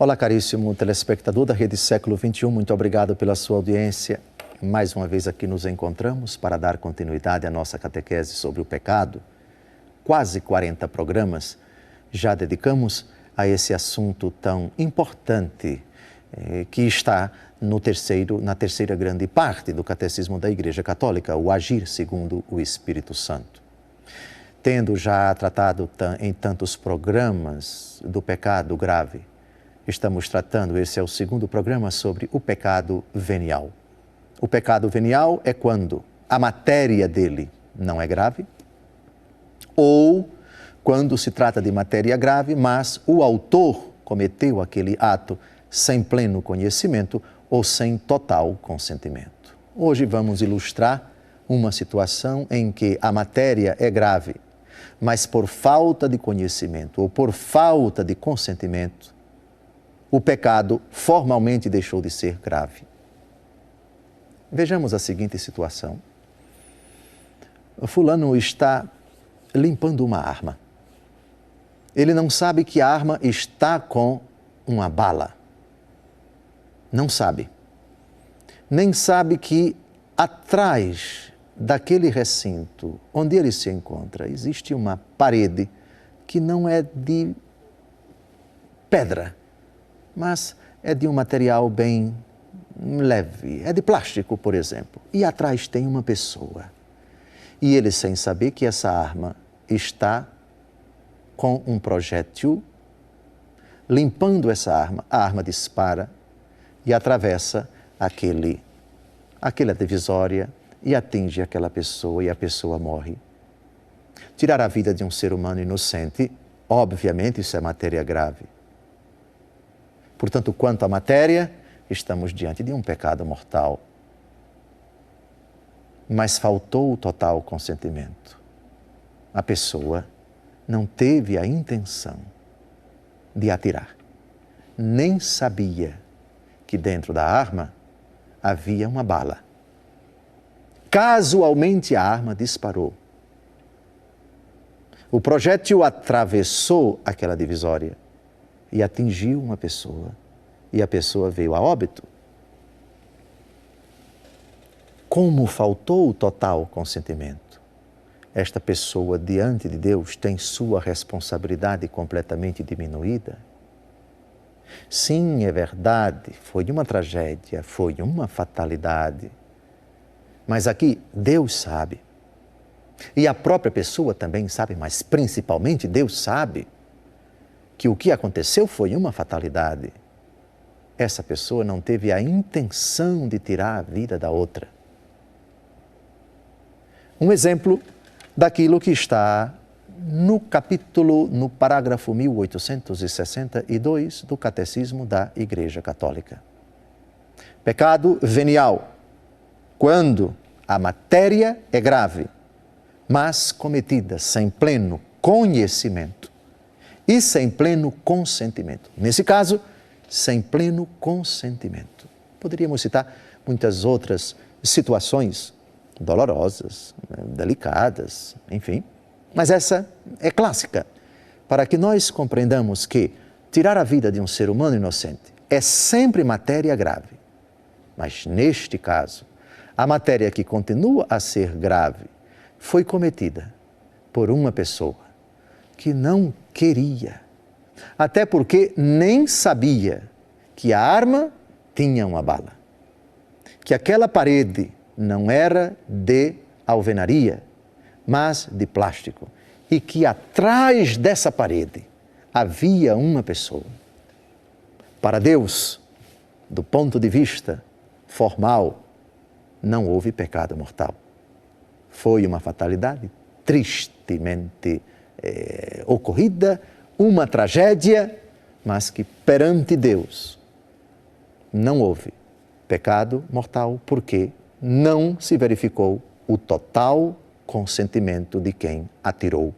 Olá, caríssimo telespectador da Rede Século XXI, muito obrigado pela sua audiência. Mais uma vez aqui nos encontramos para dar continuidade à nossa catequese sobre o pecado. Quase 40 programas já dedicamos a esse assunto tão importante que está na terceira grande parte do Catecismo da Igreja Católica, o agir segundo o Espírito Santo. Tendo já tratado em tantos programas do pecado grave, estamos tratando, esse é o segundo programa, sobre o pecado venial. O pecado venial é quando a matéria dele não é grave, ou quando se trata de matéria grave, mas o autor cometeu aquele ato sem pleno conhecimento ou sem total consentimento. Hoje vamos ilustrar uma situação em que a matéria é grave, mas por falta de conhecimento ou por falta de consentimento, o pecado formalmente deixou de ser grave. Vejamos a seguinte situação. O fulano está limpando uma arma. Ele não sabe que a arma está com uma bala. Não sabe. Nem sabe que atrás daquele recinto onde ele se encontra existe uma parede que não é de pedra, mas é de um material bem leve, é de plástico, por exemplo. E atrás tem uma pessoa. E ele, sem saber que essa arma está com um projétil, limpando essa arma, a arma dispara e atravessa aquela divisória e atinge aquela pessoa e a pessoa morre. Tirar a vida de um ser humano inocente, obviamente isso é matéria grave. Portanto, quanto à matéria, estamos diante de um pecado mortal. Mas faltou o total consentimento. A pessoa não teve a intenção de atirar. Nem sabia que dentro da arma havia uma bala. Casualmente a arma disparou. O projétil atravessou aquela divisória e atingiu uma pessoa, e a pessoa veio a óbito. Como faltou o total consentimento, esta pessoa diante de Deus tem sua responsabilidade completamente diminuída? Sim, é verdade, foi uma tragédia, foi uma fatalidade, mas aqui Deus sabe, e a própria pessoa também sabe, mas principalmente Deus sabe, que o que aconteceu foi uma fatalidade. Essa pessoa não teve a intenção de tirar a vida da outra. Um exemplo daquilo que está no parágrafo 1862 do Catecismo da Igreja Católica. Pecado venial, quando a matéria é grave, mas cometida sem pleno conhecimento e sem pleno consentimento. Nesse caso, sem pleno consentimento. Poderíamos citar muitas outras situações dolorosas, delicadas, enfim. Mas essa é clássica, para que nós compreendamos que tirar a vida de um ser humano inocente é sempre matéria grave. Mas neste caso, a matéria que continua a ser grave foi cometida por uma pessoa que não queria, até porque nem sabia que a arma tinha uma bala, que aquela parede não era de alvenaria, mas de plástico, e que atrás dessa parede havia uma pessoa. Para Deus, do ponto de vista formal, não houve pecado mortal. Foi uma fatalidade tristemente ocorrida, uma tragédia, mas que perante Deus não houve pecado mortal, porque não se verificou o total consentimento de quem atirou